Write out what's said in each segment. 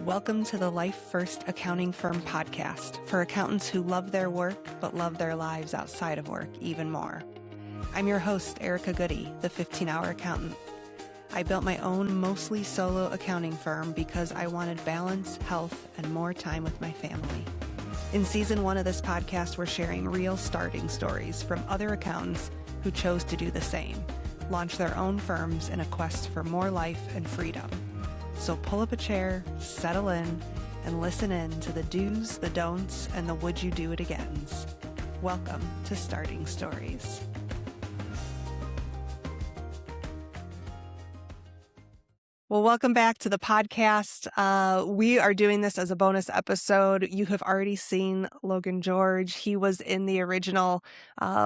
Welcome to the Life First Accounting Firm podcast for accountants who love their work but love their lives outside of work even more. I'm your host, Erica Goody, the 15-hour accountant. I built my own mostly solo accounting firm because I wanted balance, health, and more time with my family. In season 1 of this podcast, we're sharing real starting stories from other accountants who chose to do the same, launch their own firms in a quest for more life and freedom. So pull up a chair, settle in, and listen in to the do's, the don'ts, and the would you do it agains. Welcome to Starting Stories. Well, welcome back to the podcast. We are doing this as a bonus episode. You have already seen Logan George. He was in the original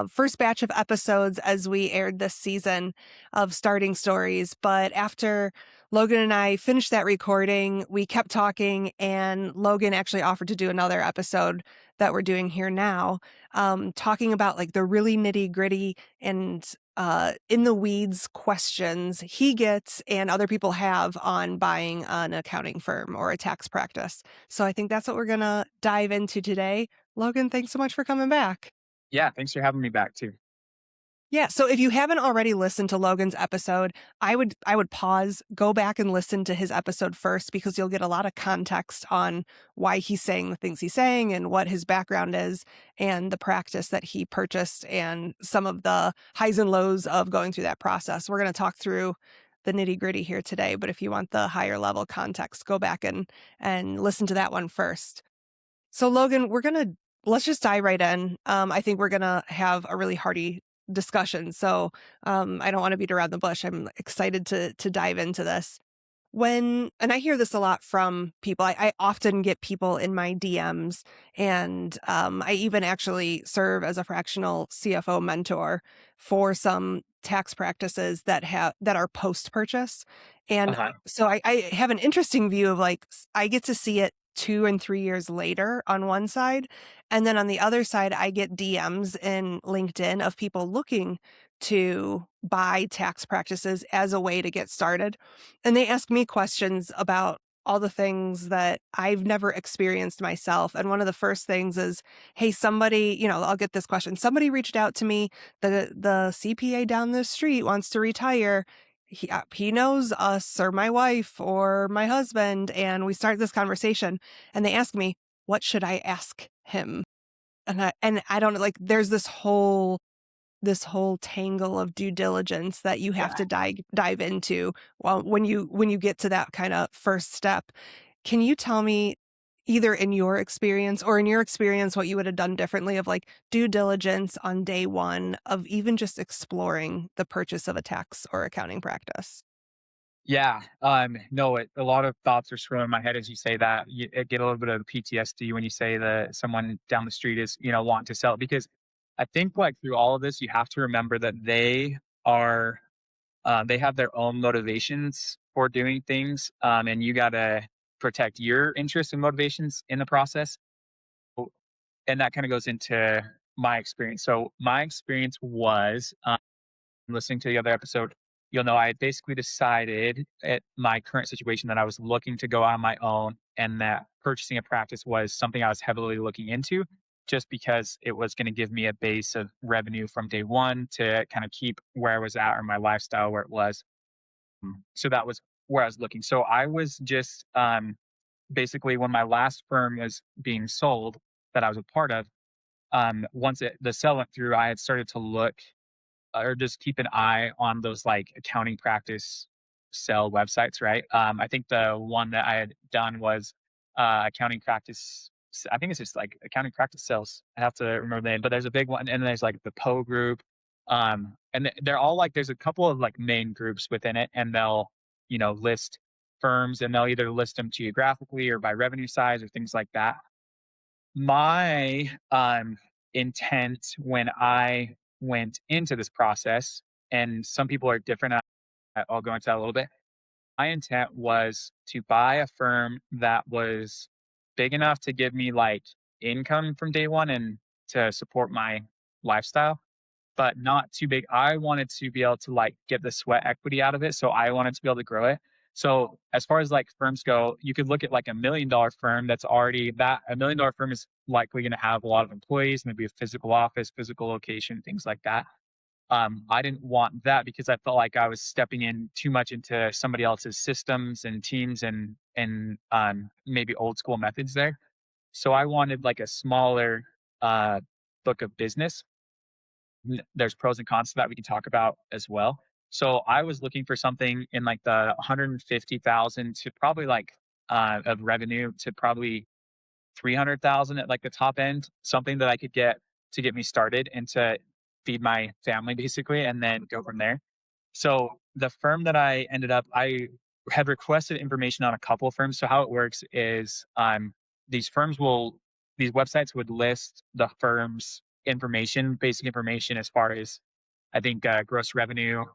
first batch of episodes as we aired this season of Starting Stories. But after Logan and I finished that recording, we kept talking, and Logan actually offered to do another episode that we're doing here now, talking about like the really nitty gritty and in the weeds questions he gets and other people have on buying an accounting firm or a tax practice. So I think that's what we're going to dive into today. Logan, thanks so much for coming back. Yeah, thanks for having me back too. Yeah, so if you haven't already listened to Logan's episode, I would pause, go back and listen to his episode first, because you'll get a lot of context on why he's saying the things he's saying and what his background is and the practice that he purchased and some of the highs and lows of going through that process. We're going to talk through the nitty-gritty here today, but if you want the higher level context, go back and listen to that one first. So Logan, let's just dive right in. I think we're going to have a really hearty discussion. So I don't want to beat around the bush. I'm excited to dive into this. And I hear this a lot from people. I often get people in my DMs, and I even actually serve as a fractional CFO mentor for some tax practices that are post-purchase. And so I have an interesting view of like, I get to see it 2 and 3 years later on one side. And then on the other side, I get DMs in LinkedIn of people looking to buy tax practices as a way to get started. And they ask me questions about all the things that I've never experienced myself. And one of the first things is, hey, somebody, I'll get this question. Somebody reached out to me, the CPA down the street wants to retire. He knows us or my wife or my husband, and we start this conversation and they ask me, what should I ask him? And I don't know, like, there's this whole tangle of due diligence that you have to dive into when you get to that kind of first step. Can you tell me, either in your experience or in your experience, what you would have done differently of like due diligence on day one of even just exploring the purchase of a tax or accounting practice? Yeah, no, a lot of thoughts are swirling in my head as you say that. I get a little bit of PTSD when you say that someone down the street is, wanting to sell it, because I think like through all of this, you have to remember that they have their own motivations for doing things, and you got to protect your interests and motivations in the process. And that kind of goes into my experience. So my experience was, listening to the other episode, you'll know I had basically decided at my current situation that I was looking to go on my own, and that purchasing a practice was something I was heavily looking into, just because it was going to give me a base of revenue from day one to kind of keep where I was at or my lifestyle where it was. So that was where I was looking. So I was just basically, when my last firm was being sold that I was a part of, once the sale went through, I had started to look or just keep an eye on those like accounting practice sell websites, right? I think the one that I had done was accounting practice. I think it's just like accounting practice sales. I have to remember the name, but there's a big one, and then there's like the Poe group, and they're all like, there's a couple of like main groups within it, and they'll list firms, and they'll either list them geographically or by revenue size or things like that. My intent when I went into this process, and some people are different, I'll go into that a little bit. My intent was to buy a firm that was big enough to give me like income from day one and to support my lifestyle, but not too big. I wanted to be able to like get the sweat equity out of it. So I wanted to be able to grow it. So as far as like firms go, you could look at like $1 million firm that's already that $1 million firm is likely going to have a lot of employees, maybe a physical office, physical location, things like that. I didn't want that because I felt like I was stepping in too much into somebody else's systems and teams and maybe old school methods there. So I wanted like a smaller uh, book of business. There's pros and cons to that we can talk about as well. So I was looking for something in like the 150,000 to probably like of revenue to probably 300,000 at like the top end, something that I could get to get me started and to feed my family basically, and then go from there. So the firm that I ended up, I had requested information on a couple of firms. So how it works is, these firms will, these websites would list the firm's information, basic information as far as I think gross revenue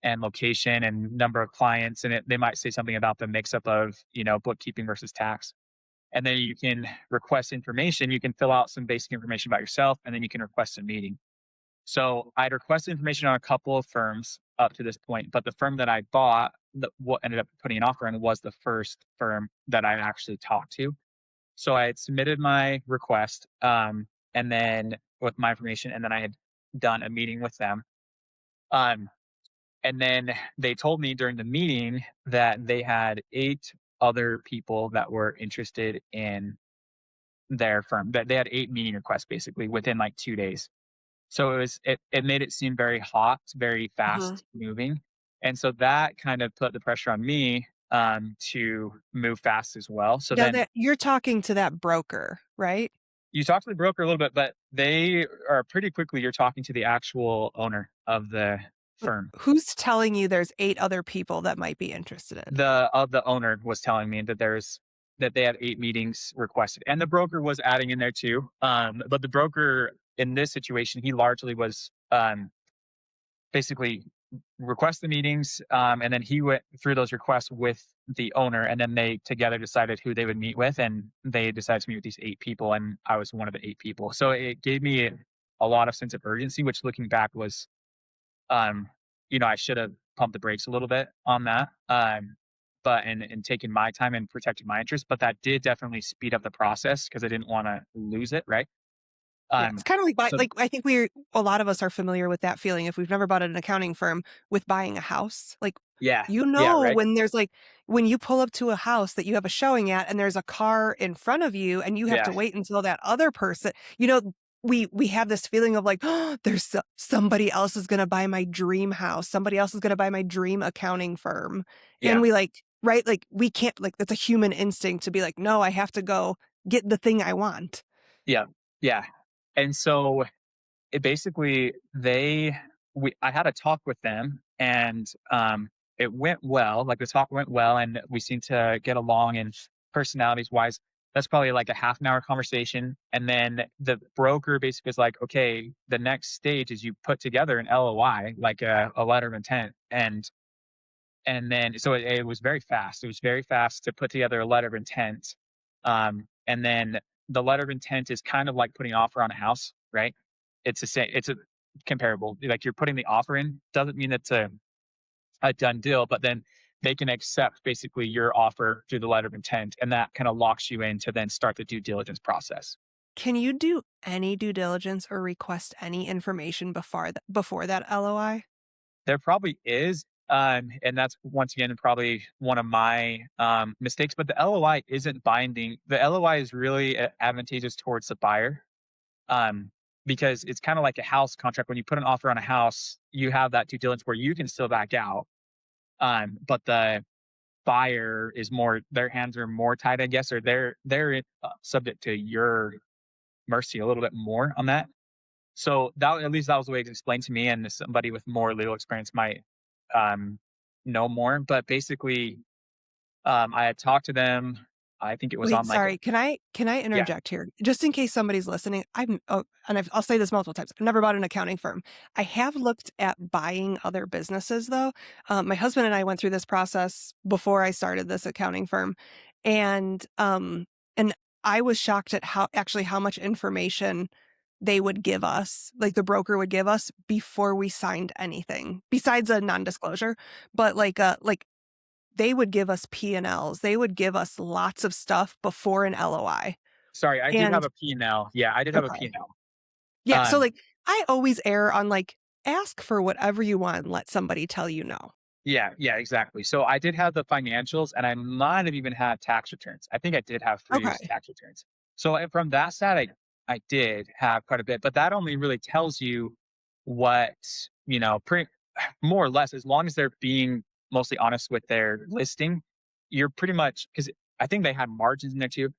and location and number of clients, and they might say something about the mix up of bookkeeping versus tax. And then you can request information. You can fill out some basic information about yourself, and then you can request a meeting. So I'd requested information on a couple of firms up to this point, but the firm that I bought, what ended up putting an offer in, was the first firm that I actually talked to. So I had submitted my request, and then with my information, and then I had done a meeting with them. Um, and then they told me during the meeting that they had 8 other people that were interested in their firm. That they had 8 meeting requests basically within like 2 days. So it made it seem very hot, very Mhm. fast moving. And so that kind of put the pressure on me to move fast as well. So Now then that you're talking to that broker, right? you talk to the broker a little bit, but they are pretty quickly you're talking to the actual owner of the firm. Who's telling you there's 8 other people that might be interested? The owner was telling me that they had 8 meetings requested, and the broker was adding in there too. But the broker in this situation, he largely was basically request the meetings, and then he went through those requests with the owner, and then they together decided who they would meet with, and they decided to meet with these 8 people, and I was one of the 8 people. So it gave me a lot of sense of urgency, which looking back was, um, I should have pumped the brakes a little bit on that, but and taken my time and protected my interests. But that did definitely speed up the process because I didn't want to lose it, right? Yeah, it's Um, kinda like so like, I think we're a lot of us are familiar with that feeling if we've never bought at an accounting firm with buying a house. Like, yeah, yeah, right, when there's, like when you pull up to a house that you have a showing at and there's a car in front of you and you have yeah, to wait until that other person we have this feeling of like, "Oh, there's somebody else is gonna buy my dream house. Somebody else is gonna buy my dream accounting firm." And yeah, right? Like, we can't like, that's a human instinct to be like, "No, I have to go get the thing I want." yeah, yeah. And so it basically I had a talk with them, and it went well. Like the talk went well, and we seemed to get along. And personalities wise, that's probably like a half an hour conversation. And then the broker basically is like, okay, the next stage is you put together an LOI, like a letter of intent, and then so it was very fast. It was very fast to put together a letter of intent. And then the letter of intent is kind of like putting an offer on a house, right? It's the same. It's a comparable. Like you're putting the offer in doesn't mean it's a done deal, but then they can accept basically your offer through the letter of intent, and that kind of locks you in to then start the due diligence process. Can you do any due diligence or request any information before that LOI? There probably is, and that's once again probably one of my mistakes. But the LOI isn't binding. The LOI is really advantageous towards the buyer, um, because it's kind of like a house contract. When you put an offer on a house, you have that due diligence where you can still back out, but the buyer is more their hands are more tied, I guess, or they're subject to your mercy a little bit more on that. So that at least that was the way it was explained to me, and somebody with more legal experience might um, know more. But basically, I had talked to them. I think it was Wait, on like a sorry. Can I yeah, interject here? Just in case somebody's listening. I'll say this multiple times. I've never bought an accounting firm. I have looked at buying other businesses though. My husband and I went through this process before I started this accounting firm, and I was shocked at how much information they would give us, like the broker would give us before we signed anything, besides a non-disclosure. But like they would give us P&Ls. They would give us lots of stuff before an LOI. Sorry, I did have And a P&L. Yeah, I did have a okay. P&L. Yeah, so, Um, like, I always err on, like, ask for whatever you want and let somebody tell you no. yeah, yeah, exactly. So I did have the financials, and I might have even had tax returns. I think I did have 3 Okay. tax returns. So, and from that side, I did have quite a bit, but that only really tells you what, pretty more or less, as long as they're being mostly honest with their listing, you're pretty much, because I think they had margins in there too.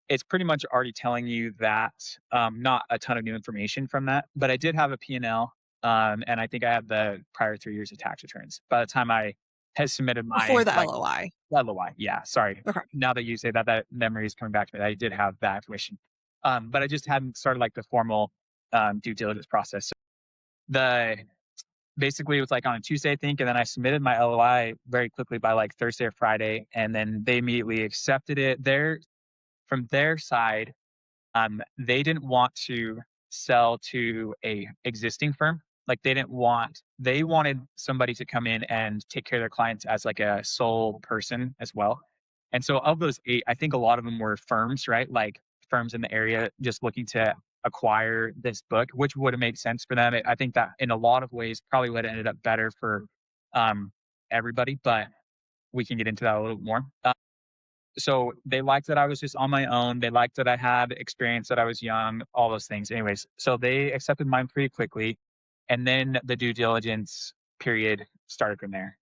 It's pretty much already telling you that, not a ton of new information from that, but I did have a P&L, and I think I had the prior 3 years of tax returns by the time I had submitted Before my, the like, LOI. LOI. Yeah, sorry. Okay. Now that you say that, that memory is coming back to me. I did have that information, but I just hadn't started, like, the formal, due diligence process. So the basically, it was, like, on a Tuesday, I think, and then I submitted my LOI very quickly by, like, Thursday or Friday, and then they immediately accepted it. From their side, they didn't want to sell to a existing firm. Like, they wanted somebody to come in and take care of their clients as like a sole person as well. And so of those 8, I think a lot of them were firms, right? Like firms in the area just looking to acquire this book, which would have made sense for them. I think that in a lot of ways probably would have ended up better for um, everybody, but we can get into that a little more. So they liked that I was just on my own. They liked that I had experience, that I was young, all those things. Anyways, so they accepted mine pretty quickly. And then the due diligence period started from there.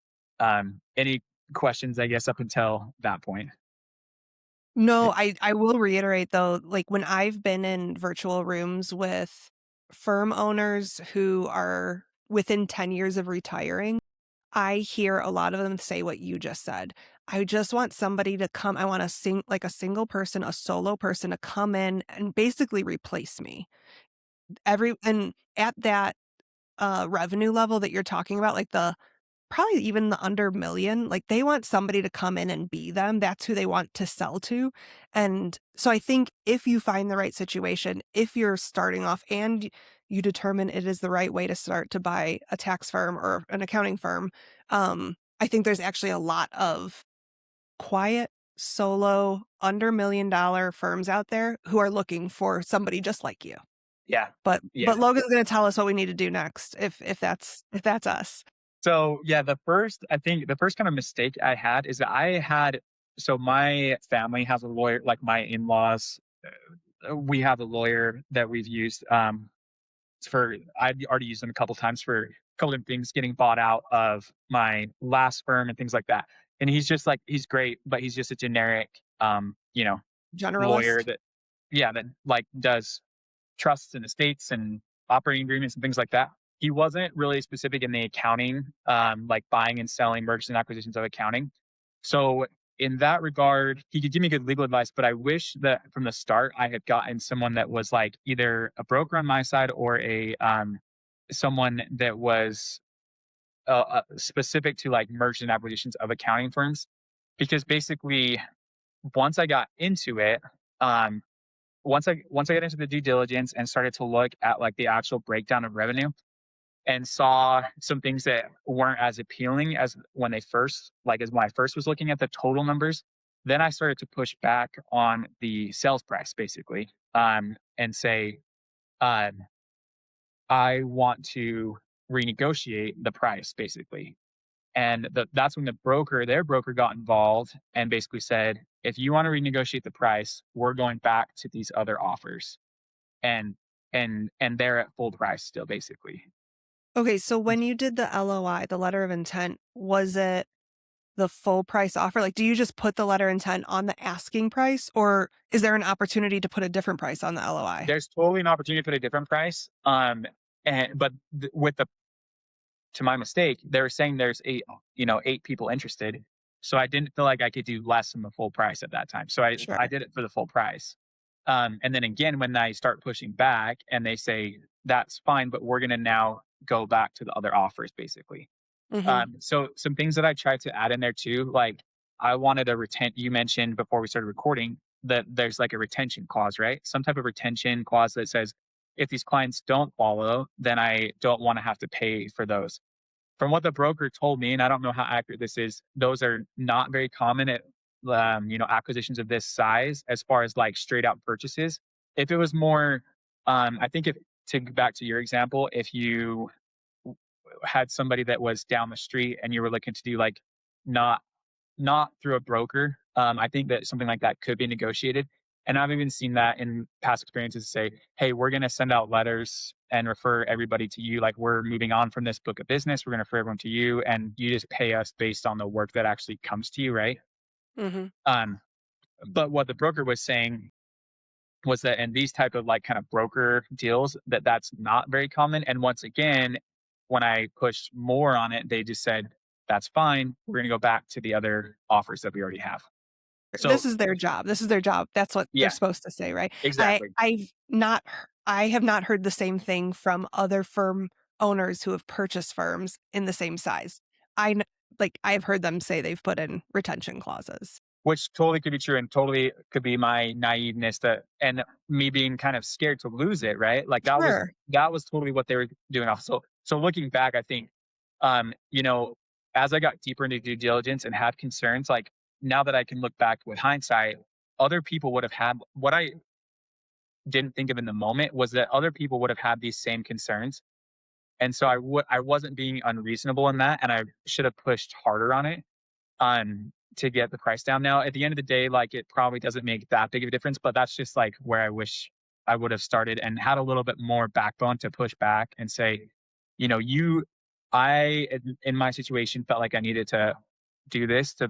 Any questions, I guess, up until that point? No, I will reiterate though, like when I've been in virtual rooms with firm owners who are within 10 years of retiring, I hear a lot of them say what you just said. I just want somebody to come. I want like a single person, a solo person to come in and basically replace me. And at that revenue level that you're talking about, like the probably even the under million, like, they want somebody to come in and be them, that's who they want to sell to, and so I think if you find the right situation, if you're starting off and you determine it is the right way to start to buy a tax firm or an accounting firm, I think there's actually a lot of quiet, solo, under $1 million firms out there who are looking for somebody just like you. Yeah. But Yeah. Logan's gonna tell us what we need to do next if that's us. So yeah, I think the first kind of mistake I had is that so my family has a lawyer, like my in-laws, we have a lawyer that we've used, I've already used them a couple times for a couple of things getting bought out of my last firm and things like that. And he's just like, he's great, but he's just a generic, lawyer Generalist? that, yeah, that like does trusts and estates and operating agreements and things like that. He wasn't really specific in the accounting, like buying and selling, mergers and acquisitions of accounting. So in that regard, he could give me good legal advice, but I wish that from the start I had gotten someone that was like either a broker on my side or a someone that was specific to like mergers and acquisitions of accounting firms, because basically once I got into it, um, once I got into the due diligence and started to look at like the actual breakdown of revenue and saw some things that weren't as appealing as when they first like as when I first was looking at the total numbers, then I started to push back on the sales price basically, and say, um, I want to renegotiate the price basically. And that's when their broker got involved and basically said, if you want to renegotiate the price, we're going back to these other offers, and and they're at full price still basically. Okay, so when you did the LOI, the letter of intent, was it the full price offer? Like, do you just put the letter of intent on the asking price, or is there an opportunity to put a different price on the LOI? There's totally an opportunity to put a different price. And but with the to my mistake, they were saying there's 8 people interested. So I didn't feel like I could do less than the full price at that time. So I Sure. did it for the full price. And then again, when I start pushing back and they say that's fine, but we're gonna now go back to the other offers basically. Mhm. So some things that I tried to add in there too, like I wanted a retent. You mentioned before we started recording that there's like a retention clause, right? Some type of retention clause that says if these clients don't follow, then I don't want to have to pay for those. From what the broker told me, and I don't know how accurate this is, those are not very common at acquisitions of this size as far as like straight out purchases. If it was more, I think if to go back to your example, if you had somebody that was down the street and you were looking to do like not not through a broker, I think that something like that could be negotiated. And I've even seen that in past experiences say, hey, we're going to send out letters and refer everybody to you. Like, we're moving on from this book of business. We're going to refer everyone to you. And you just pay us based on the work that actually comes to you. Right. Hmm. Um, but what the broker was saying was that in these type of like kind of broker deals, that's not very common. And once again, when I pushed more on it, they just said, that's fine. We're going to go back to the other offers that we already have. This So is their job. This is their job. That's what they're yeah, supposed to say, right? exactly. I have not heard the same thing from other firm owners who have purchased firms in the same size. I've heard them say they've put in retention clauses. Which totally could be true and totally could be my naiveness that and me being kind of scared to lose it, right? Like Sure. that was totally what they were doing also. So looking back, I think you know, as I got deeper into due diligence and had concerns, like now that I can look back with hindsight, other people would have had what I didn't think of in the moment was that other people would have had these same concerns. And so I wasn't being unreasonable in that and I should have pushed harder on it to get the price down. Now, at the end of the day, like it probably doesn't make that big of a difference, but that's just like where I wish I would have started and had a little bit more backbone to push back and say, you know, in my situation felt like I needed to do this to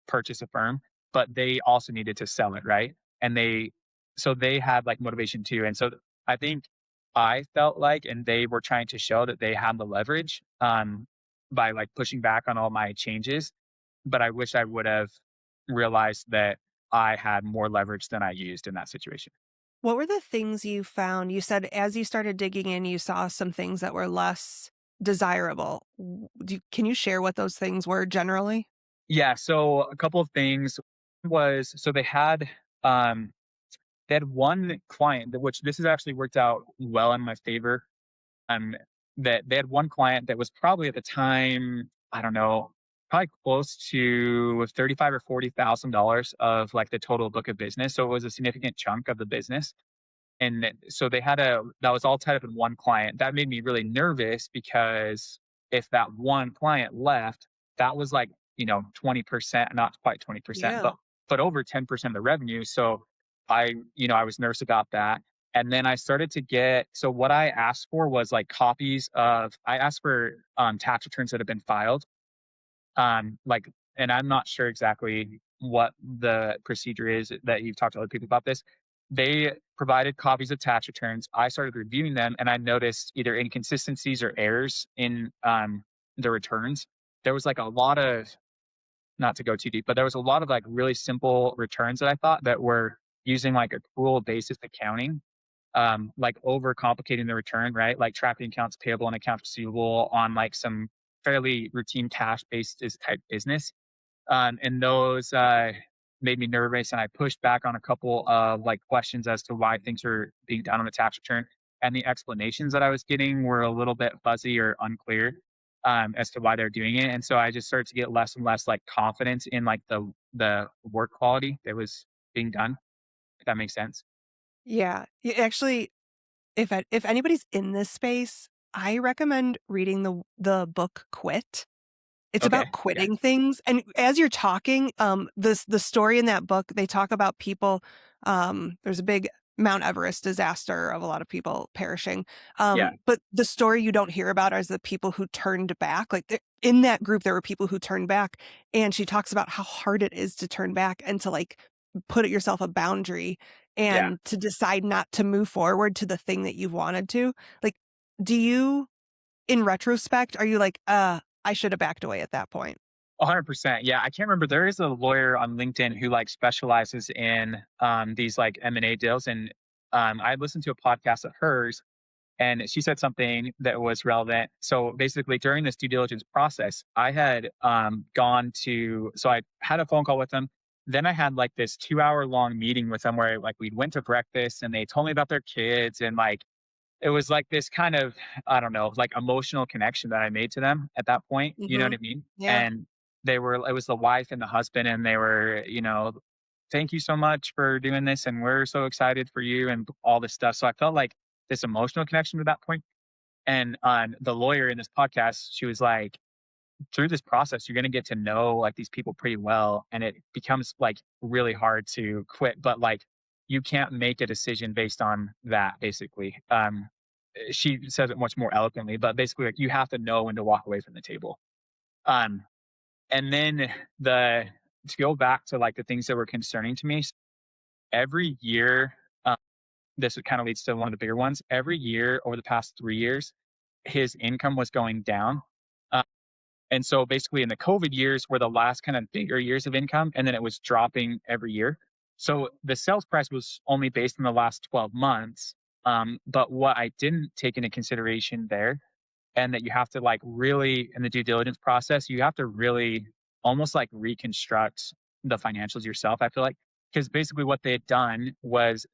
purchase a firm, but they also needed to sell it, right? And so they had like motivation too. And so I think I felt like, and they were trying to show that they had the leverage by like pushing back on all my changes, but I wish I would have realized that I had more leverage than I used in that situation. What were the things you found? You said as you started digging in, you saw some things that were less desirable. Can you share what those things were generally? Yeah, so a couple of things was so they had one client that which this has actually worked out well in my favor. Um that they had one client that was probably at the time, I don't know, probably close to 35 or $40,000 of like the total book of business. So it was a significant chunk of the business. And so they had that was all tied up in one client. That made me really nervous because if that one client left, that was like, 20%, not quite 20%, Yeah. but over 10% of the revenue. So I was nervous about that. And then I started to get, so what I asked for was like I asked for tax returns that have been filed. Like, and I'm not sure exactly what the procedure is that you've talked to other people about this. They provided copies of tax returns. I started reviewing them and I noticed either inconsistencies or errors in the returns. There was like a lot of, not to go too deep, but there was a lot of like really simple returns that I thought that were using like accrual basis accounting, like over complicating the return, right? Like tracking accounts payable and accounts receivable on like some fairly routine cash based type business. And those made me nervous, and I pushed back on a couple of like questions as to why things are being done on a tax return. And the explanations that I was getting were a little bit fuzzy or unclear as to why they're doing it. And so I just started to get less and less like confidence in like the work quality that was being done. If that makes sense. Yeah. Actually, if anybody's in this space, I recommend reading the book Quit. It's Okay. about Yeah. quitting things, and as you're talking, the story in that book, they talk about people, there's a big Mount Everest disaster of a lot of people perishing, Yeah. but the story you don't hear about is the people who turned back, like, in that group, there were people who turned back, and she talks about how hard it is to turn back and to, like, put it yourself a boundary Yeah. and to decide not to move forward to the thing that you've wanted to. Like, do you in retrospect, are you like, I should have backed away at that point?" 100%. Yeah, I can't remember. There is a lawyer on LinkedIn who like specializes in these like M&A deals, and I listened to a podcast of hers, and she said something that was relevant. So basically, during this due diligence process, I had so I had a phone call with them. Then I had like this 2 hour long meeting with them where like we went to breakfast and they told me about their kids and like it was like this kind of, I don't know, like emotional connection that I made to them at that point. You know what Mhm. I mean? Yeah. And it was the wife and the husband, and they were, thank you so much for doing this, and we're so excited for you, and all this stuff. So I felt like this emotional connection at that point. And on the lawyer in this podcast, she was like, through this process, you're going to get to know like these people pretty well, and it becomes like really hard to quit. But like, you can't make a decision based on that. Basically, she says it much more eloquently, but basically, like you have to know when to walk away from the table. Um, and then the to go back to like the things that were concerning to me every year. This kind of leads to one of the bigger ones. Every year over the past 3 years, his income was going down. Uh, and so basically in the COVID years were the last kind of bigger years of income, and then it was dropping every year. So the sales price was only based on the last 12 months. But what I didn't take into consideration there, and that you have to like really in the due diligence process, you have to really almost like reconstruct the financials yourself. I feel like because basically what they had done was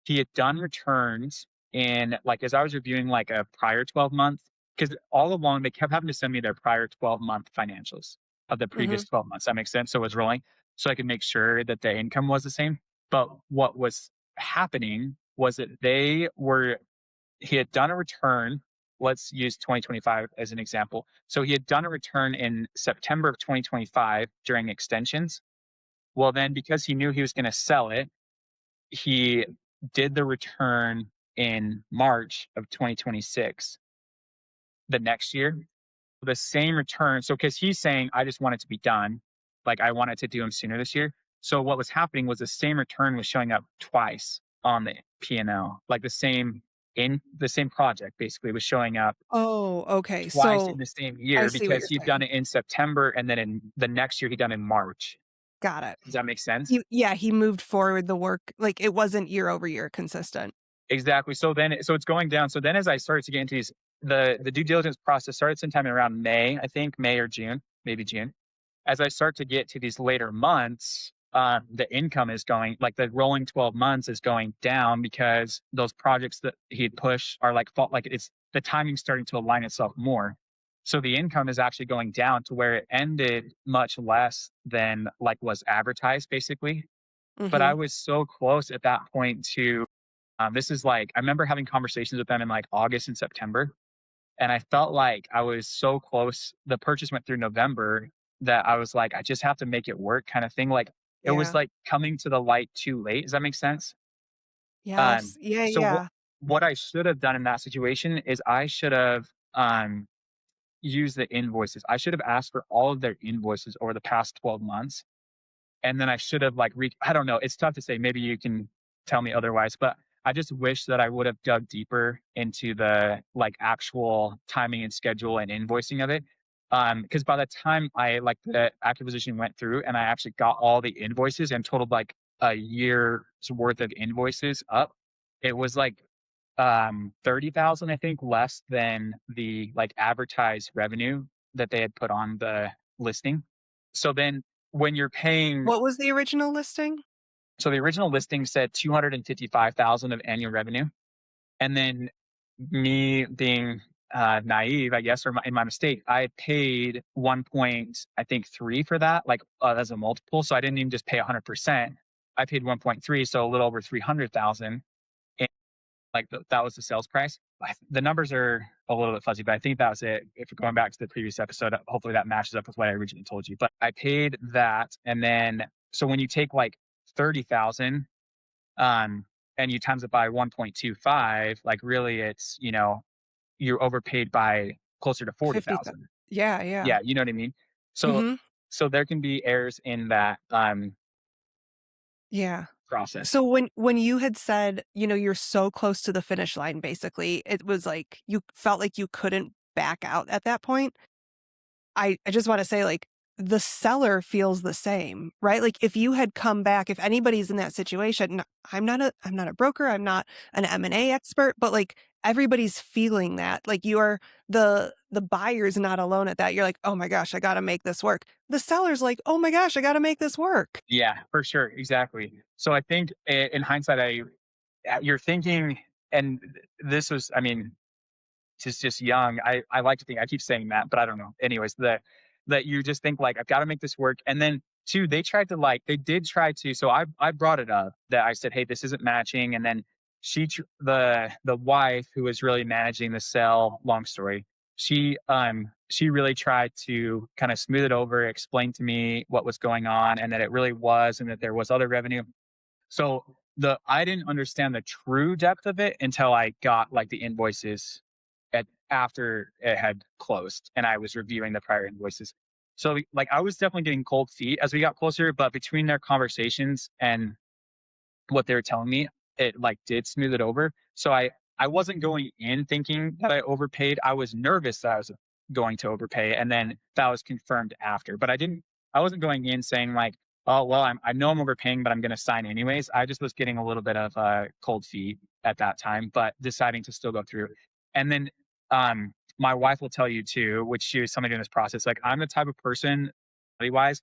he had done returns in like as I was reviewing like a prior 12 month, because all along they kept having to send me their prior 12-month financials of the previous Mhm. 12 months. That makes sense. So it was rolling. So I could make sure that the income was the same. But what was happening was that he had done a return. Let's use 2025 as an example. So he had done a return in September of 2025 during extensions. Well, then because he knew he was going to sell it, he did the return in March of 2026, the next year, the same return. So, because he's saying, I just want it to be done, like I wanted to do them sooner this year. So, what was happening was the same return was showing up twice on the P&L, like the same project basically was showing up Oh, okay. twice in So the same I year see what because you're he'd done saying. it in September and then in the next year he done in March. Got it. Does that make sense? Yeah, he moved forward the work like, it wasn't year over year consistent. Exactly. So it's going down. So then as I started to get into the due diligence process started sometime around May, I think May or June, maybe June. As I start to get to these later months, the income is going like the rolling 12 months is going down because those projects that he'd push are like fault, like it's the timing's starting to align itself more. So the income is actually going down to where it ended much less than like was advertised basically. But I Mhm. was so close at that point to this is like I remember having conversations with them in like August and September, and I felt like I was so close. The purchase went through November that I was like, I just have to make it work, kind of thing. Like it was Yeah. like coming to the light too late. Does that make sense? Yes. Yeah, So yeah. what I should have done in that situation is I should have used the invoices. I should have asked for all of their invoices over the past 12 months, and then I should have like I don't know. It's tough to say. Maybe you can tell me otherwise, but I just wish that I would have dug deeper into the like actual timing and schedule and invoicing of it. Because by the time I like the acquisition went through and I actually got all the invoices and totaled like a year's worth of invoices up, it was like 30,000 I think less than the like advertised revenue that they had put on the listing. So then when you're paying, What was the original listing? so the original listing said 255,000 of annual revenue, and then me being naive, I guess, or in my mistake, I paid 1 point, I think 3 for that, like as a multiple. So I didn't even just pay 100%. I paid 1.3, so a little over 300,000. Like that was the sales price. The numbers are a little bit fuzzy, but I think that was it. If we're going back to the previous episode, hopefully that matches up with what I originally told you. But I paid that, and then so when you take like 30,000, um, and you times it by 1.25, like really, it's you're overpaid by closer to 50. 40,000. Yeah, yeah. Yeah, you know what I mean. So Mhm. so there can be errors in that Yeah. process. So when you had said, you're so close to the finish line, basically, it was like you felt like you couldn't back out at that point. I just wanna say, like, the seller feels the same, right? Like, if you had come back if anybody's in that situation, I'm not a broker, I'm not an M&A expert, but, like, everybody's feeling that. Like, the buyer's not alone at that. You're like, "Oh my gosh, I gotta make this work." The seller's like, "Oh my gosh, I gotta make this work." Yeah, for sure, exactly. So I think in hindsight, you're thinking, and this was, I mean, just young. I like to think, I keep saying that, but I don't know. Anyways, that you just think like I've got to make this work. And then two, they tried to like they did try to. So I brought it up that I said, hey, this isn't matching. And then the wife who was really managing the sale, long story, she really tried to kind of smooth it over, explain to me what was going on and that it really was and that there was other revenue. So the I didn't understand the true depth of it until I got like the invoices after it had closed and I was reviewing the prior invoices. So like I was definitely getting cold feet as we got closer, but between their conversations and what they were telling me, it like did smooth it over. So I wasn't going in thinking that I overpaid. I was nervous that I was going to overpay, and then that was confirmed after. But I wasn't going in saying like, oh well, I know I'm overpaying, but I'm going to sign anyways. I just was getting a little bit of cold feet at that time, but deciding to still go through. And then my wife will tell you too, which she was telling me during this process. Like I'm the type of person, wise,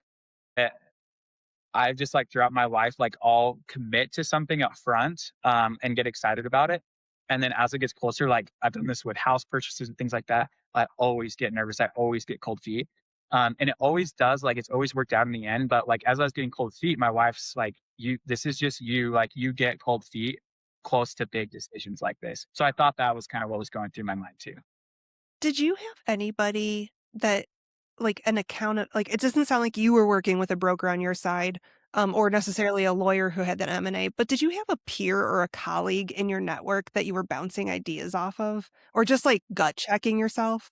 I've just like throughout my life, like I'll commit to something up front and get excited about it. And then as it gets closer, like I've done this with house purchases and things like that, I always get nervous. I always get cold feet. And it always does, like it's always worked out in the end. But like as I was getting cold feet, my wife's like, this is just you, like you get cold feet close to big decisions like this. So I thought that was kind of what was going through my mind too. Did you have anybody that like an accountant like, it doesn't sound like you were working with a broker on your side, or necessarily a lawyer who had that M&A, but did you have a peer or a colleague in your network that you were bouncing ideas off of? Or just, like, gut checking yourself?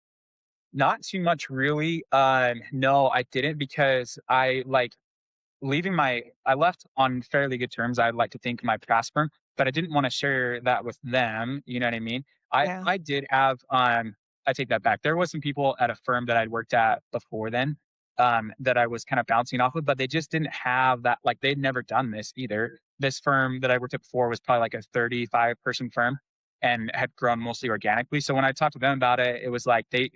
Not too much really. No, I didn't because I left on fairly good terms. I'd like to think my past firm, but I didn't want to share that with them. You know what I mean? Yeah. I did have I take that back. There was some people at a firm that I'd worked at before then that I was kind of bouncing off of, but they just didn't have that. Like they'd never done this either. This firm that I worked at before was probably like a 35 person firm and had grown mostly organically. So when I talked to them about it, it was like they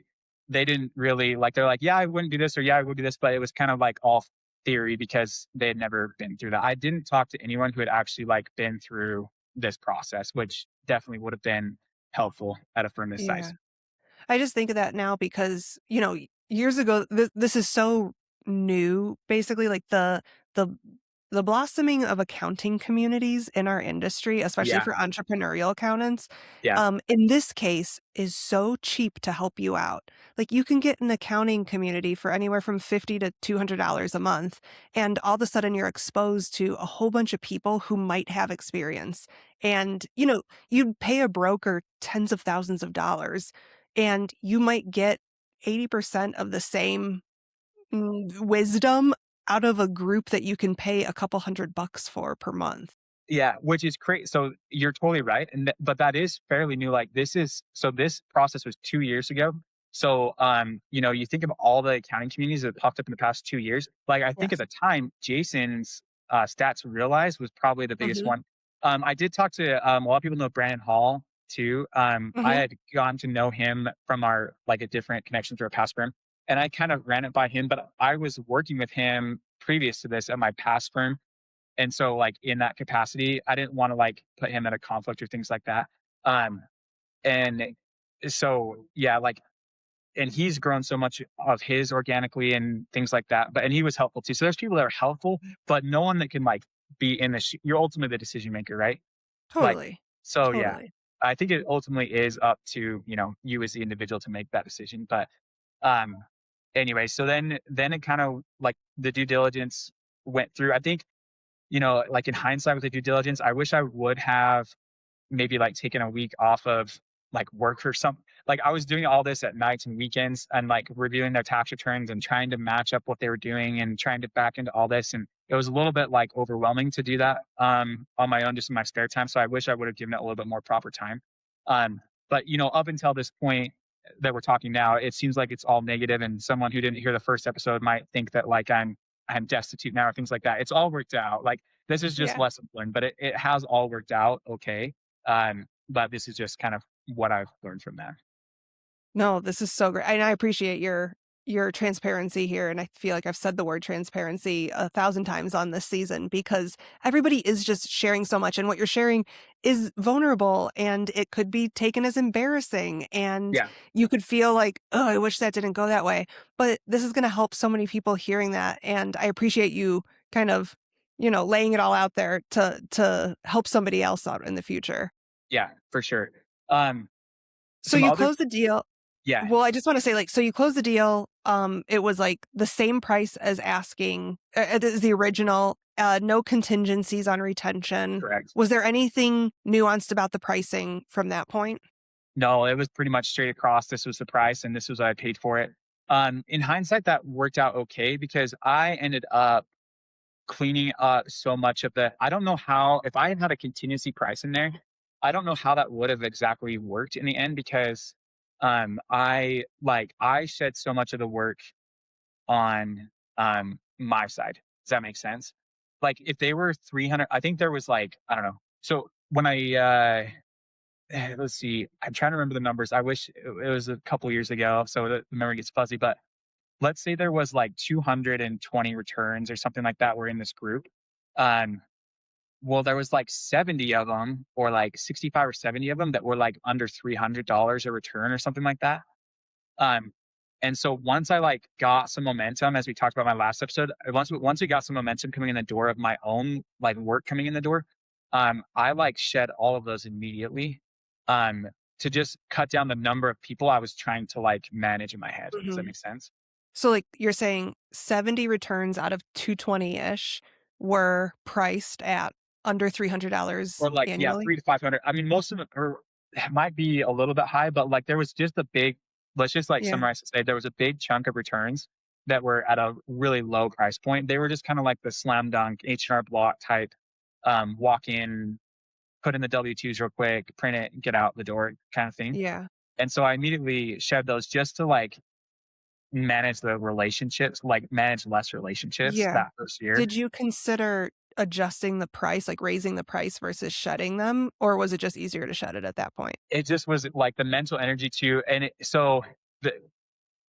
didn't really like they're like, yeah, I wouldn't do this or yeah, I would do this, but it was kind of like all theory because they had never been through that. I didn't talk to anyone who had actually like been through this process, which definitely would have been helpful at a firm this Yeah. size. I just think of that now because, years ago, this is so new, basically, like the the blossoming of accounting communities in our industry, especially Yeah. for entrepreneurial accountants, Yeah. in this case, is so cheap to help you out. Like you can get an accounting community for anywhere from $50 to $200 a month, and all of a sudden you're exposed to a whole bunch of people who might have experience. And, you'd pay a broker tens of thousands of dollars and you might get 80% of the same wisdom out of a group that you can pay a couple $100 for per month. Yeah, which is crazy. So you're totally right, and but that is fairly new. Like this process was 2 years ago. So you think of all the accounting communities that popped up in the past 2 years. Like I think at Yes. the time, Jason's stats realized was probably the biggest Mhm. one. I did talk to a lot of people know Brandon Hall too. I Mhm. had gotten to know him from our like a different connection through a past firm, and I kind of ran it by him. But I was working with him previous to this at my past firm and so, like, in that capacity, I didn't wanna, like, put him at a conflict or things like that. Um, and so, yeah, like and he's grown so much of his organically and things like that, but and he was helpful too. So there's people that are helpful, but no one that can, like, be in the you're ultimately the decision maker, right? Like, Totally. so, yeah. Totally. I think it ultimately is up to, you as the individual to make that decision, but, um, anyway, so then it kinda, like, the due diligence went through. I think like in hindsight with the due diligence, I wish I would have maybe like taken a week off of like work or something. Like I was doing all this at nights and weekends and like reviewing their tax returns and trying to match up what they were doing and trying to back into all this. And it was a little bit like overwhelming to do that on my own, just in my spare time. So I wish I would have given it a little bit more proper time. Um, but up until this point that we're talking now, it seems like it's all negative, and someone who didn't hear the first episode might think that like I'm destitute now or things like that. It's all worked out. Like this is just Yeah. lessons learned, but it has all worked out okay. But this is just kind of what I've learned from that. No, this is so great, and I appreciate your your transparency here, and I feel like I've said the word transparency 1,000 times on this season because everybody is just sharing so much, and what you're sharing is vulnerable, and it could be taken as embarrassing, and Yeah. you could feel like, "Oh, I wish that didn't go that way." But this is gonna help so many people hearing that, and I appreciate you kind of, laying it all out there to help somebody else out in the future. Yeah, for sure. Um, So some you other closed the deal. Yeah, Well, I just wanna say, like, so you closed the deal, it was, like, the same price as asking as the original, no contingencies on retention. correct. Was there anything nuanced about the pricing from that point? No, it was pretty much straight across. This was the price, and this was what I paid for it. In hindsight, that worked out okay because I ended up cleaning up so much of the. I don't know how if I had had a contingency price in there, I don't know how that would have exactly worked in the end because I shed so much of the work on my side. Does that make sense? Like if they were 300, I think there was like I don't know. So when let's see, I'm trying to remember the numbers. I wish it was a couple years ago, so the memory gets fuzzy. But let's say there was like 220 returns or something like that were in this group. Um, well, there was like 70 of them, or like 65 or 70 of them that were like under $300 a return or something like that. Um, and so once I like got some momentum, as we talked about my last episode, once we got some momentum coming in the door of my own like work coming in the door, I like shed all of those immediately, um, to just cut down the number of people I was trying to like manage in my head. Does that Mhm. make sense? So, like, you're saying 70 returns out of 220-ish were priced at under $300 Or like, yeah, annually? 3 to 500. I mean, most of them are, might be a little bit high, but like there was just a big. Let's just like Yeah, summarize to say there was a big chunk of returns that were at a really low price point. They were just kind of like the slam dunk H&R Block type, walk in, put in the W-2s real quick, print it, get out the door kind of thing. yeah, And so I immediately shed those just to like manage the relationships, like manage less relationships yeah. that first year. Did you consider adjusting the price, like raising the price versus shedding them, or was it just easier to shed it at that point? It just was like the mental energy too. And so the,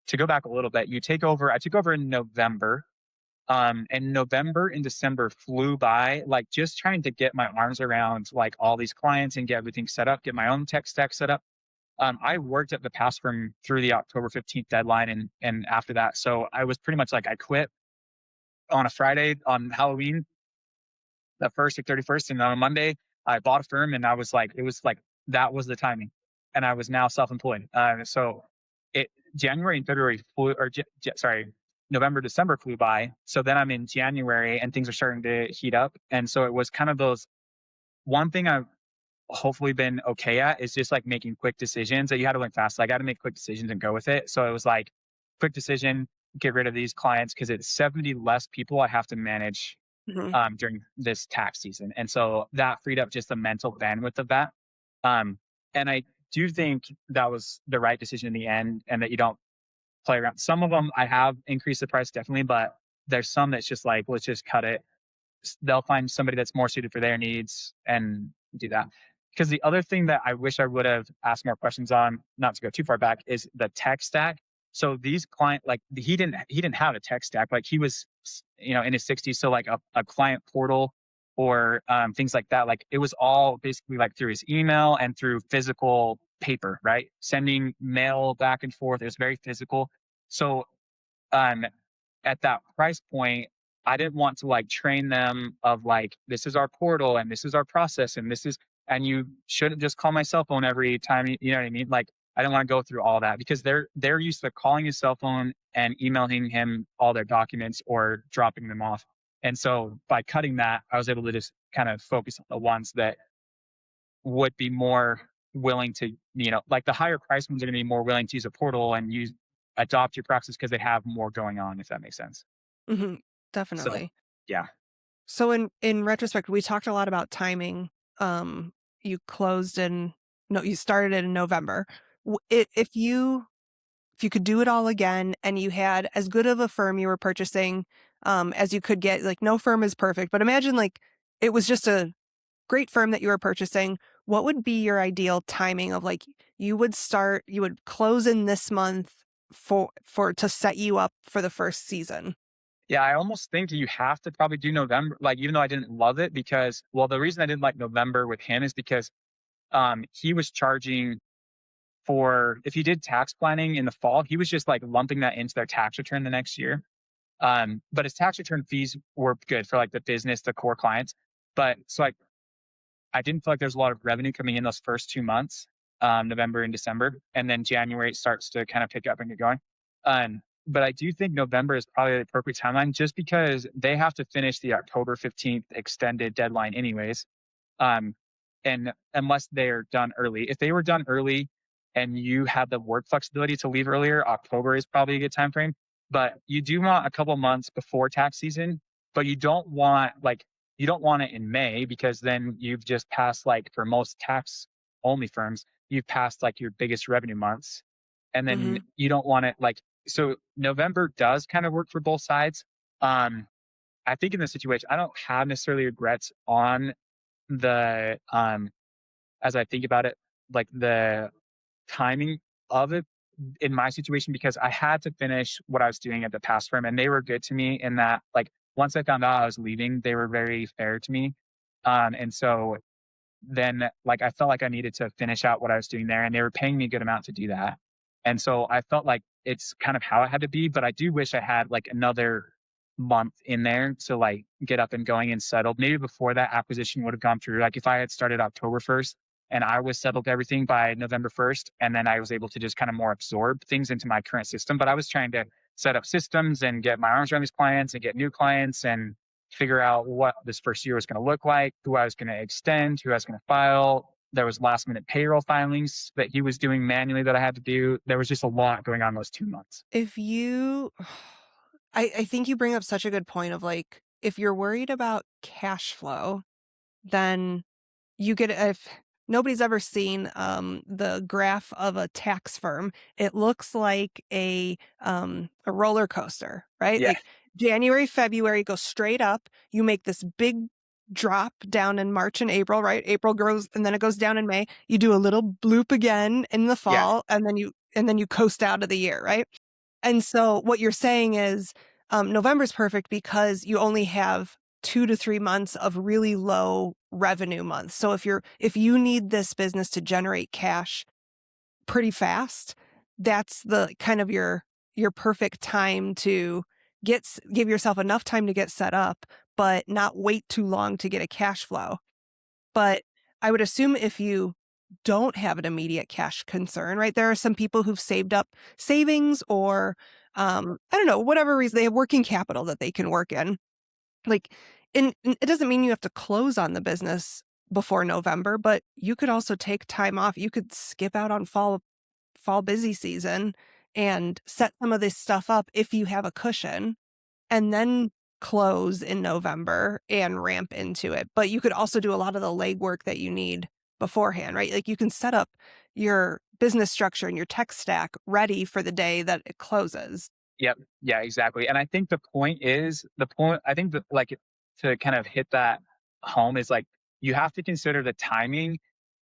to go back a little bit, I took over in November. And November and December flew by, like just trying to get my arms around like all these clients and get everything set up, get my own tech stack set up. I worked at the past firm through the October 15th deadline and after that. So I was pretty much like I quit on a Friday on Halloween, the first or 31st, and on a Monday I bought a firm, and I was like, it was like that was the timing, and I was now self-employed. So it January and February flew, or sorry, November, December flew by. So then I'm in January, and things are starting to heat up, and so it was kind of those. One thing I've hopefully been okay at is just like making quick decisions that you had to learn fast. Like I got to make quick decisions and go with it. So it was like quick decision, get rid of these clients because it's 70 less people I have to manage Mhm, during this tax season. And so that freed up just the mental bandwidth of that. Um, and I do think that was the right decision in the end and that you don't play around. Some of them I have increased the price definitely, but there's some that's just like, let's just cut it. They'll find somebody that's more suited for their needs and do that. Because the other thing that I wish I would have asked more questions on, not to go too far back, is the tech stack. So these client, like he didn't have a tech stack. Like he was, in his 60s. So like a client portal or things like that. Like it was all basically like through his email and through physical paper, right? Sending mail back and forth. It was very physical. So um, at that price point, I didn't want to like train them of like, this is our portal and this is our process and and you shouldn't just call my cell phone every time, you know what I mean? Like, I didn't want to go through all that because they're used to calling his cell phone and emailing him all their documents or dropping them off. And so by cutting that, I was able to just kind of focus on the ones that would be more willing to, like the higher price ones are going to be more willing to use a portal and adopt your practice because they have more going on, if that makes sense. mhm, So, definitely. yeah. So in retrospect, we talked a lot about timing. You closed in no, you started in November. If you could do it all again and you had as good of a firm you were purchasing as you could get, like no firm is perfect, but imagine like it was just a great firm that you were purchasing. What would be your ideal timing of like you would close in this month for to set you up for the first season? Yeah, I almost think you have to probably do November, like, even though I didn't love it because well, the reason I didn't like November with him is because, he was charging for if you did tax planning in the fall, he was just, like, lumping that into their tax return the next year. But his tax return fees were good for, like, the business, the core clients. But so, like, I didn't feel like there's a lot of revenue coming in those first 2 months, November and December, and then January it starts to kind of pick up and get going. But I do think November is probably the appropriate timeline just because they have to finish the October 15th extended deadline anyways. Um, and unless they're done early, if they were done early and you have the work flexibility to leave earlier, October is probably a good time frame. But you do want a couple months before tax season, but you don't want it in May because then you've just passed like for most tax only firms, you've passed like your biggest revenue months. And then Mhm. you don't want it like so November does kind of work for both sides. Um, I think in this situation, I don't have necessarily regrets on the as I think about it, like the timing of it in my situation because I had to finish what I was doing at the past firm and they were good to me in that like once I found out I was leaving, they were very fair to me. And so then like I felt like I needed to finish out what I was doing there and they were paying me a good amount to do that. And so I felt like it's kind of how it had to be, but I do wish I had like another month in there to like get up and going and settled. Maybe before that acquisition would have gone through. Like if I had started October 1st and I was settled everything by November 1st, and then I was able to just kind of more absorb things into my current system. But I was trying to set up systems and get my arms around these clients and get new clients and figure out what this first year was going to look like, who I was going to extend, who I was going to file. There was last minute payroll filings that he was doing manually that I had to do. There was just a lot going on those 2 months. If you I think you bring up such a good point of, like, if you're worried about cash flow, then you get if nobody's ever seen, the graph of a tax firm, it looks like a roller coaster, right? Yeah. Like, January, February goes straight up, you make this big drop down in March and April, right? April grows, and then it goes down in May. You do a little bloop again in the Yeah. fall, and then you coast out of the year, right? And so what you're saying is, November's perfect because you only have 2 to 3 months of really low revenue months. So if you need this business to generate cash pretty fast, that's the kind of your perfect time to give yourself enough time to get set up, but not wait too long to get a cash flow. But I would assume if you don't have an immediate cash concern, right? There are some people who've saved up savings or, I don't know, whatever reason, they have working capital that they can work in. Like, and it doesn't mean you have to close on the business before November, but you could also take time off. You could skip out on fall busy season and set some of this stuff up if you have a cushion and then close in November and ramp into it. But you could also do a lot of the legwork that you need beforehand, right? Like you can set up your business structure and your tech stack ready for the day that it closes. Yep. Yeah, exactly. And I think the point I think that like to kind of hit that home is like you have to consider the timing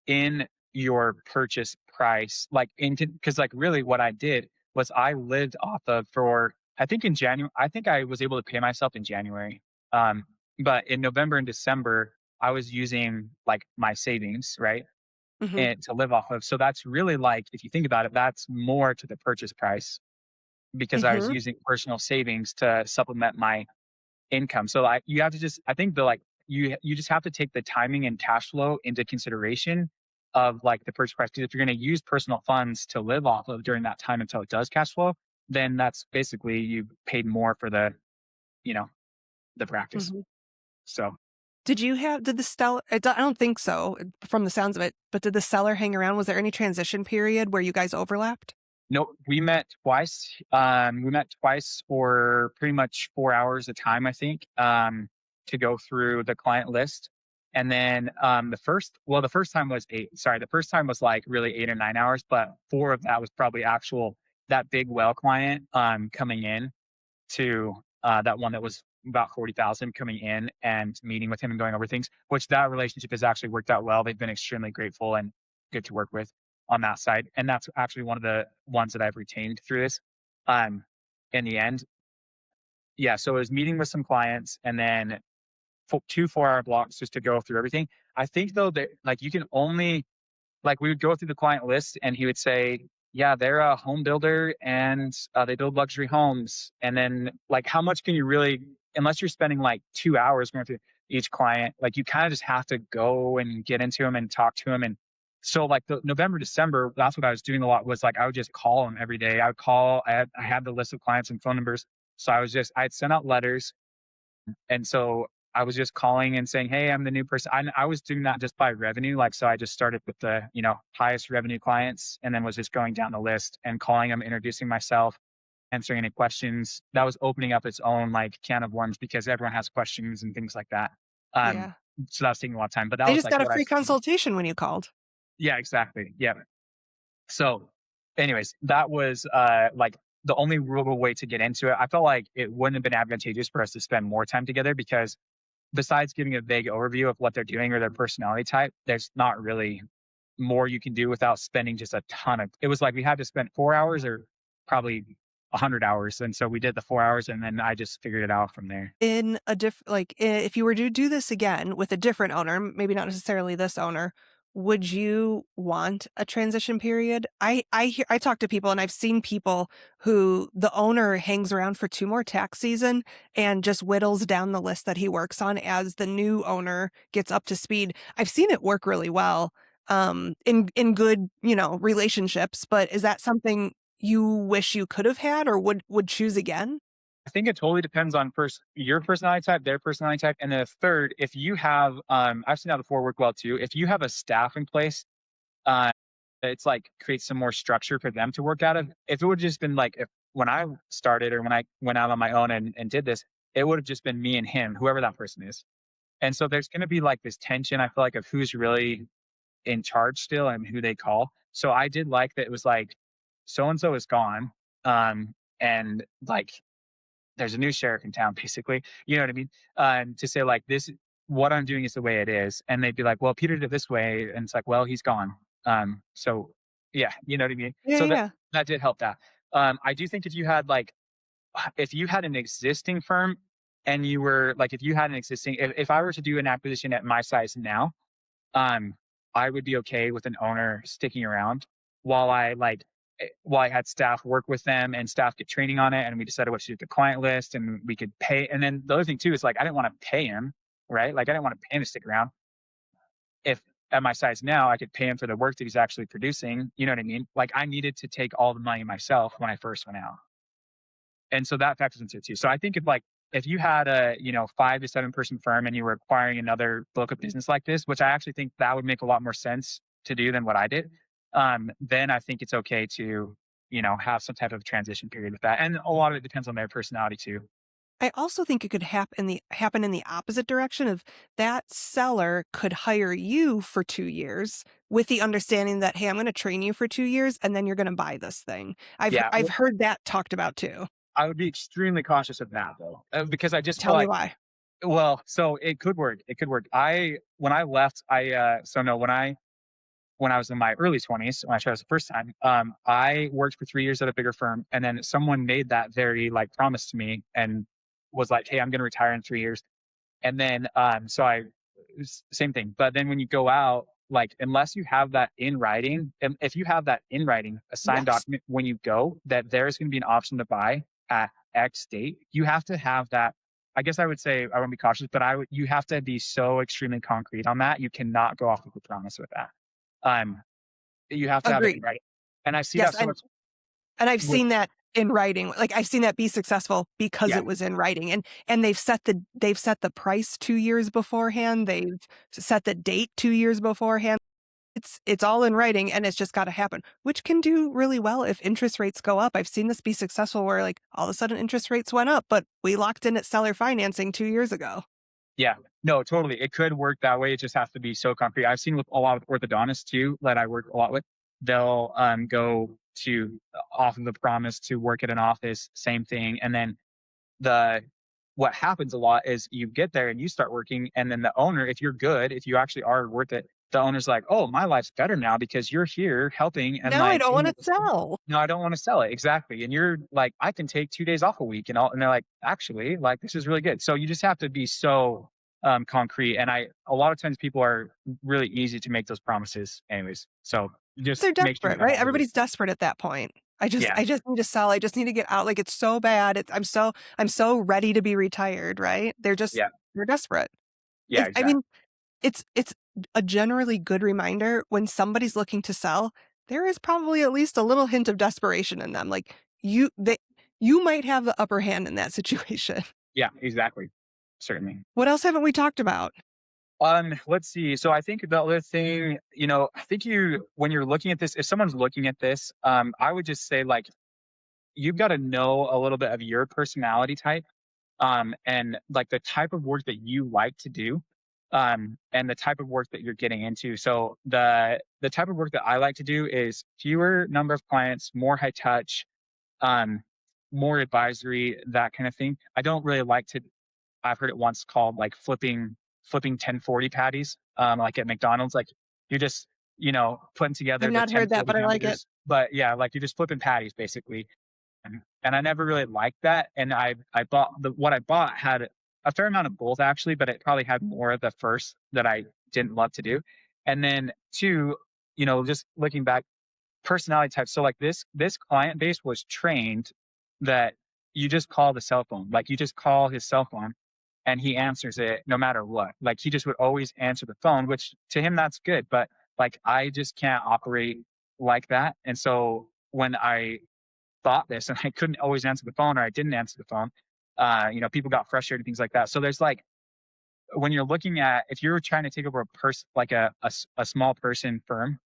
in your purchase price. Like into because like really what I did was I lived off of for I think in January I think I was able to pay myself in January. Um but in November and December I was using like my savings, right? Mhm. And to live off of. So that's really like if you think about it, that's more to the purchase price because I was Mhm. using personal savings to supplement my income. So you have to just I think the like you just have to take the timing and cash flow into consideration of like the purchase price. Because if you're going to use personal funds to live off of during that time until it does cash flow, then that's basically you paid more for the you know the practice. Mhm. So Did the seller I don't think so from the sounds of it, but did the seller hang around? Was there any transition period where you guys overlapped? no, we met twice. We met twice for pretty much 4 hours a time, I think, to go through the client list. And then the first time was eight. Sorry, the first time was like really 8 or 9 hours, but four of that was probably actual that big well client coming in to that one that was about 40,000 coming in and meeting with him and going over things, which that relationship has actually worked out well. They've been extremely grateful and good to work with on that side. And that's actually one of the ones that I've retained through this. Um, in the end, yeah. So it was meeting with some clients and then 2 4-hour blocks just to go through everything. I think though that like you can only like we would go through the client list and he would say, yeah, they're a home builder and they build luxury homes. And then like how much can you really, unless you're spending like 2 hours going through each client, like you kind of just have to go and get into them and talk to them. And so like the November, December, that's what I was doing a lot was like I would just call them every day. I would call, I had the list of clients and phone numbers. So I'd send out letters and so I was just calling and saying, "Hey, I'm the new person." I was doing that just by revenue, like so. I just started with the highest revenue clients, and then was just going down the list and calling them, introducing myself, answering any questions. That was opening up its own like can of worms because everyone has questions and things like that. Um, Yeah. so that was taking a lot of time, but that They was just like got a what I. free consultation when you called. Yeah, exactly. Yeah. So, anyways, that was like the only real way to get into it. I felt like it wouldn't have been advantageous for us to spend more time together because besides giving a vague overview of what they're doing or their personality type, there's not really more you can do without spending just a ton of. It was like we had to spend 4 hours or probably 100 hours, and so we did the 4 hours, and then I just figured it out from there. In a if you were to do this again with a different owner, maybe not necessarily this owner, would you want a transition period? I talk to people and I've seen people who the owner hangs around for 2 more tax season and just whittles down the list that he works on as the new owner gets up to speed. I've seen it work really well, in good, relationships, but is that something you wish you could have had or would choose again? I think it totally depends on first your personality type, their personality type, and then a third, if you have, I've seen that before work well too. If you have a staff in place, uh, it's like creates some more structure for them to work out of. If it would have just been like if when I started or when I went out on my own and did this, it would have just been me and him, whoever that person is. And so there's going to be like this tension, I feel like, of who's really in charge still and who they call. So I did like that it was like so and so is gone. And like there's a new sheriff in town, basically. You know what I mean? To say like this, what I'm doing is the way it is, and they'd be like, "Well, Peter did it this way," and it's like, "Well, he's gone." So yeah, you know what I mean. Yeah, So that yeah. that did help that. I do think if you had like if you had an existing firm and you were like if you had an existing if I were to do an acquisition at my size now, um, I would be okay with an owner sticking around while while I had staff work with them and staff get training on it and we decided what to do with the client list and we could pay. And then the other thing too is like I didn't want to pay him, right? Like I didn't want to pay him to stick around. If at my size now I could pay him for the work that he's actually producing, you know what I mean? Like I needed to take all the money myself when I first went out. And so that factors into it too. So I think if you had a 5 to 7 person firm and you were acquiring another book of business like this, which I actually think that would make a lot more sense to do than what I did, then I think it's okay to have some type of transition period with that. And a lot of it depends on their personality too. I also think it could happen in the opposite direction of that seller could hire you for 2 years with the understanding that, "Hey, I'm gonna train you for 2 years, and then you're gonna buy this thing." Yeah, I've heard that talked about too. I would be extremely cautious of that though, because I just feel Tell me like why. well, so it could work. It could work. I when I left, I so no when I was in my early 20s, when I tried this the first time, I worked for 3 years at a bigger firm. And then someone made that very like promise to me and was like, "Hey, I'm going to retire in 3 years." And then, same thing. But then when you go out, like, unless you have that in writing, and if you have that in writing, a signed Yes. document when you go, that there's going to be an option to buy at X date, you have to have that. I guess I would say I want to be cautious, but you have to be so extremely concrete on that. You cannot go off of a promise with that. Um, you have to have it in Agreed. writing. And I see Yes, that so much and I've with seen that in writing. Like, I've seen that be successful because yeah, it was in writing, and they've set the price 2 years beforehand, they've set the date 2 years beforehand. It's all in writing and it's just gotta happen, which can do really well if interest rates go up. I've seen this be successful where, like, all of a sudden interest rates went up, but we locked in at seller financing 2 years ago. yeah. No, totally. It could work that way. It just has to be so concrete. I've seen with a lot of orthodontists too that I work a lot with. They'll go to off of the promise to work at an office, same thing. And then the what happens a lot is you get there and you start working, and then the owner, if you're good, if you actually are worth it, the owner's like, "Oh, my life's better now because you're here helping and Now I like don't doing wanna all this stuff." sell. No, I don't want to sell it. Exactly. And you're like, I can take 2 days off a week and they're like, actually, like this is really good. So you just have to be so concrete. And a lot of times people are really easy to make those promises anyways. So just They're make sure you desperate, have right? all the Everybody's desperate at that point. I just yeah, I just need to sell. I just need to get out. Like, it's so bad. I'm so ready to be retired, right? yeah, They're desperate. yeah, I exactly. mean, it's a generally good reminder when somebody's looking to sell, there is probably at least a little hint of desperation in them. Like, you might have the upper hand in that situation. Yeah, exactly. Certainly. What else haven't we talked about? Let's see. So I think the other thing, I think when you're looking at this, if someone's looking at this, I would just say like you've got to know a little bit of your personality type, and like the type of work that you like to do, and the type of work that you're getting into. So the type of work that I like to do is fewer number of clients, more high touch, um, more advisory, that kind of thing. I don't really like to. I've heard it once called like flipping 1040 patties, like at McDonald's. Like you're just putting I've together the not heard that, 1040 but I like it. hamburgers, but yeah, like you're just flipping patties basically. And I never really liked that. And I bought what I bought had a fair amount of both actually, but it probably had more of the first that I didn't love to do. And then two, just looking back, personality types. So like this client base was trained that you just call the cell phone. Like you just call his cell phone and he answers it no matter what. Like he just would always answer the phone, which to him that's good. But like I just can't operate like that. And so when I thought this and I couldn't always answer the phone or I didn't answer the phone, people got frustrated, things like that. So there's like when you're looking at if you're trying to take over a person like a small person firm,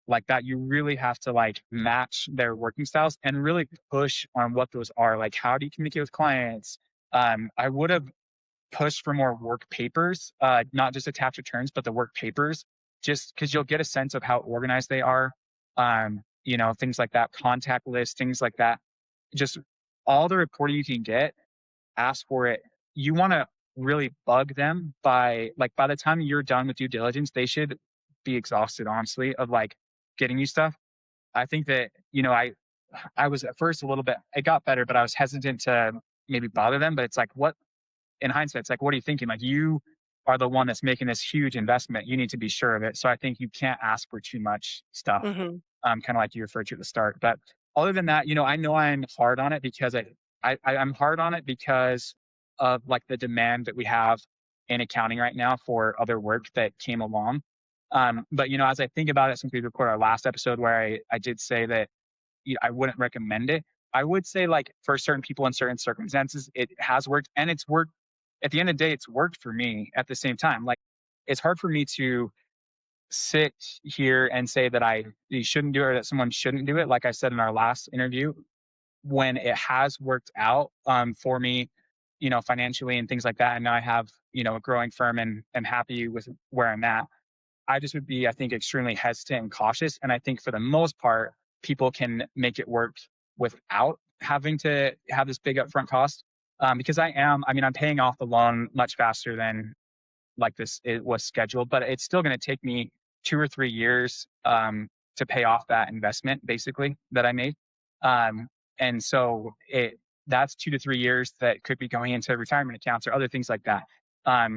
like that, you really have to like match their working styles and really push on what those are. Like how do you communicate with clients? I would have pushed for more work papers, not just attached returns, but the work papers, just because you'll get a sense of how organized they are. Things like that, contact lists, things like that. Just all the reporting you can get, ask for it. You want to really bug them by the time you're done with due diligence, they should be exhausted, honestly, of like getting you stuff. I think that, I was at first a little bit, it got better, but I was hesitant to maybe bother them. But it's like, what in hindsight, it's like, what are you thinking? Like, you are the one that's making this huge investment. You need to be sure of it. So I think you can't ask for too much stuff, Mhm. kind of like you referred to at the start. But other than that, I know I'm hard on it because I'm hard on it because of like the demand that we have in accounting right now for other work that came along. But as I think about it, since we recorded our last episode where I did say that I wouldn't recommend it. I would say like for certain people in certain circumstances, it has worked and it's worked. At the end of the day, it's worked for me at the same time. Like it's hard for me to sit here and say that you shouldn't do it or that someone shouldn't do it. Like I said in our last interview, when it has worked out for me, financially and things like that. And now I have, a growing firm and happy with where I'm at. I just would be, I think, extremely hesitant and cautious. And I think for the most part, people can make it work without having to have this big upfront cost. Because I'm paying off the loan much faster than like this it was scheduled, but it's still going to take me 2 or 3 years to pay off that investment basically that I made. Um, and so that's 2 to 3 years that could be going into retirement accounts or other things like that.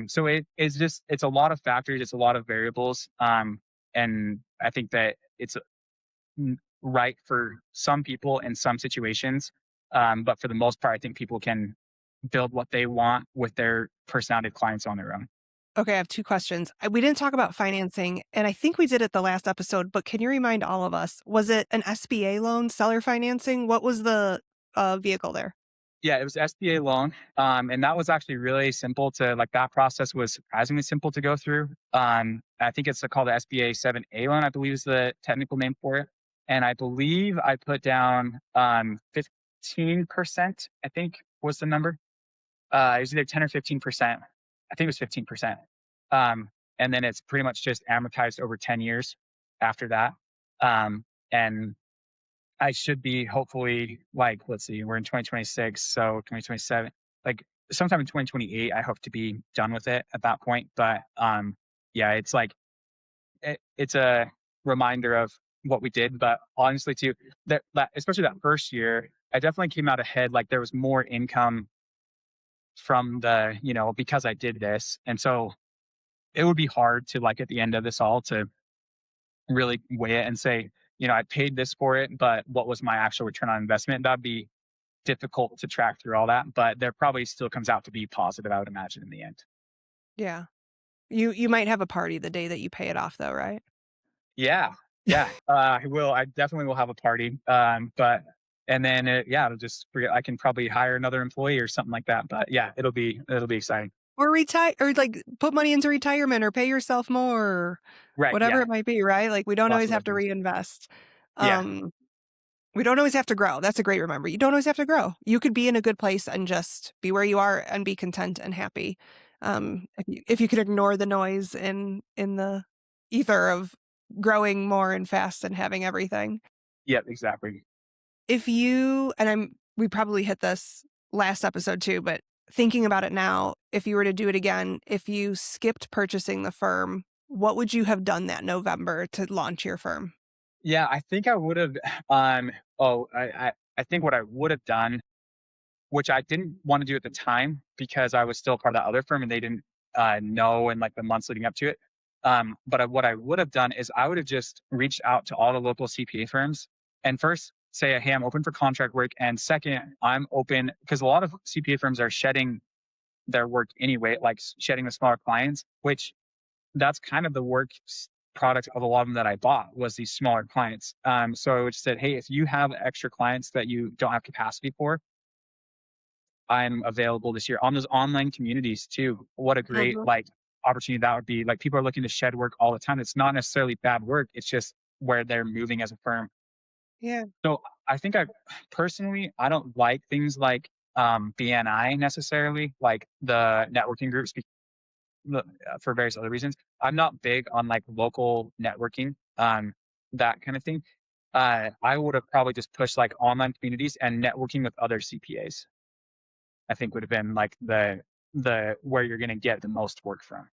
So it's a lot of factors, it's a lot of variables. And I think that it's right for some people in some situations. But for the most part, I think people can build what they want with their personality clients on their own. Okay, I have 2 questions. We didn't talk about financing, and I think we did it the last episode, but can you remind all of us, was it an SBA loan, seller financing? What was the, vehicle there? Yeah, it was SBA loan. And that was actually really simple that process was surprisingly simple to go through. I think it's called the SBA 7A loan, I believe is the technical name for it. And I believe I put down 15%, I think was the number. It was either 10 or 15%. I think it was 15%. And then it's pretty much just amortized over 10 years after that. And I should be hopefully like, let's see, we're in 2026, so 2027, like sometime in 2028, I hope to be done with it at that point. But yeah, it's like it's a reminder of what we did. But honestly, too, that especially that first year, I definitely came out ahead. Like there was more income from the, because I did this, and so it would be hard to like at the end of this all to really weigh it and say, I paid this for it, but what was my actual return on investment? That'd be difficult to track through all that, but there probably still comes out to be positive, I would imagine, in the end. Yeah. You might have a party the day that you pay it off though, right? Yeah, yeah. I will. I definitely will have a party. But and then it'll just forget. I can probably hire another employee or something like that. But yeah, it'll be exciting. Or retire, or like put money into retirement or pay yourself more, or Right. whatever Yeah. it might be, right? Like we don't Lots always of have to levers. reinvest. Yeah. Um, we don't always have to grow. That's a great remember. You don't always have to grow. You could be in a good place and just be where you are and be content and happy. If you could ignore the noise in the ether of growing more and fast and having everything. Yeah. Exactly. If you and I'm we probably hit this last episode too, but thinking about it now, if you were to do it again, if you skipped purchasing the firm, what would you have done that November to launch your firm? Yeah. I think I would have. Oh, I think what I would have done, which I didn't want to do at the time because I was still part of that other firm and they didn't know in like the months leading up to it. But what I would have done is I would have just reached out to all the local CPA firms and first say, hey, I'm open for contract work. And second, I'm open because a lot of CPA firms are shedding their work anyway, like shedding the smaller clients, which that's kind of the product of a lot of them that I bought was these smaller clients. So I would said, hey, if you have extra clients that you don't have capacity for, I'm available this year on those online communities too. What a great Mhm. like opportunity that would be. Like people are looking to shed work all the time. It's not necessarily bad work. It's just where they're moving as a firm. Yeah. So I think I don't like things like BNI necessarily, like the networking groups for various other reasons. I'm not big on like local networking, that kind of thing. I would have probably just pushed like online communities and networking with other CPAs. I think would have been like the where you're going to get the most work from.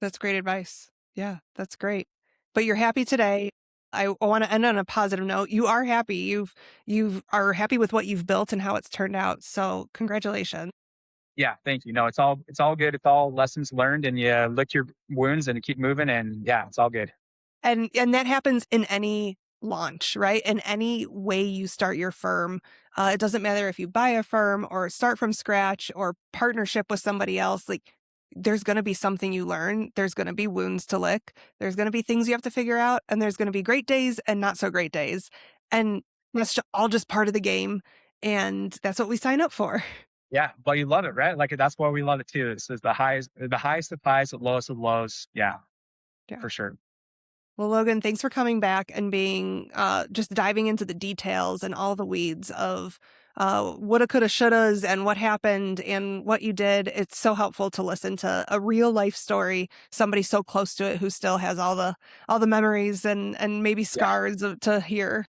That's great advice. Yeah, that's great. But you're happy today. I want to end on a positive note. You are happy. You are happy with what you've built and how it's turned out. So congratulations. Yeah, thank you. No, it's all good. It's all lessons learned, and you lick your wounds and keep moving. And yeah, it's all good. And that happens in any launch, right? In any way you start your firm. It doesn't matter if you buy a firm or start from scratch or partnership with somebody else. Like there's going to be something you learn. There's going to be wounds to lick. There's going to be things you have to figure out. And there's going to be great days and not so great days. And that's all just part of the game. And that's what we sign up for. Yeah, but you love it, right? Like that's why we love it too. This is the highest of highs, the lowest of lows. Yeah, Yeah. for sure. Well, Logan, thanks for coming back and being just diving into the details and all the weeds of woulda, coulda, shouldas and what happened and what you did. It's so helpful to listen to a real life story, somebody so close to it who still has all the memories and maybe Yeah, scars to hear.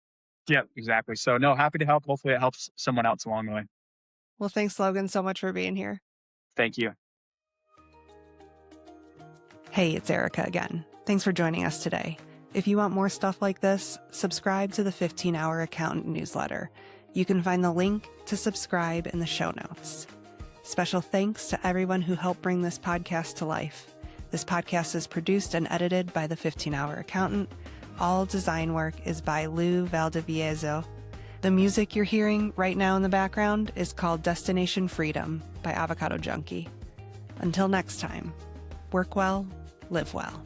yeah, exactly. So no, happy to help. Hopefully, it helps someone else along the way. Well, thanks, Logan, so much for being here. Thank you. Hey, it's Erica again. Thanks for joining us today. If you want more stuff like this, subscribe to the 15-Hour Accountant newsletter. You can find the link to subscribe in the show notes. Special thanks to everyone who helped bring this podcast to life. This podcast is produced and edited by the 15-Hour Accountant. All design work is by Lou Valdivieso. The music you're hearing right now in the background is called Destination Freedom by Avocado Junkie. Until next time, work well, live well.